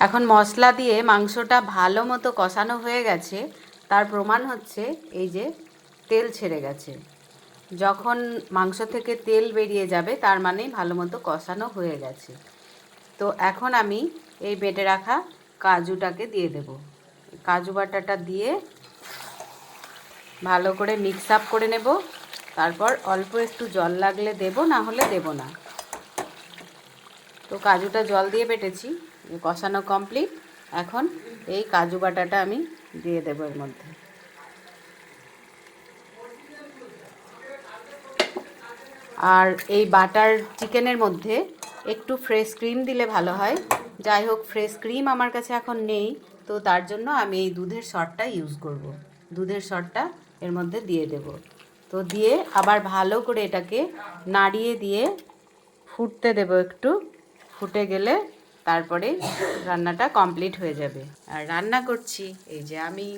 এখন মশলা দিয়ে মাংসটা ভালো মতো কষানো হয়ে গেছে, তার প্রমাণ হচ্ছে এই যে তেল ছেড়ে গেছে। যখন মাংস থেকে তেল বেরিয়ে যাবে তার মানে ভালো মতো কষানো হয়ে গেছে। তো এখন আমি এই বেটে রাখা কাজুটাকে দিয়ে দেব। কাজু বাটাটা দিয়ে ভালো করে মিক্স আপ করে নেব। তারপর অল্প একটু জল লাগলে দেব, না হলে দেব না। তো কাজুটা জল দিয়ে বেটেছি, কষানো কমপ্লিট। এখন এই কাজু বাটাটা আমি দিয়ে দেবো এর মধ্যে। আর এই বাটার চিকেনের মধ্যে একটু ফ্রেশ ক্রিম দিলে ভালো হয়। যাই হোক, ফ্রেশ ক্রিম আমার কাছে এখন নেই, তো তার জন্য আমি এই দুধের সরটা ইউজ করব। দুধের সরটা এর মধ্যে দিয়ে দেব। তো দিয়ে আবার ভালো করে এটাকে নাড়িয়ে দিয়ে ফুটতে দেব একটু। ফুটে গেলে তারপরে রান্নাটা কমপ্লিট হয়ে যাবে। আর রান্না করছি এই যে আমি।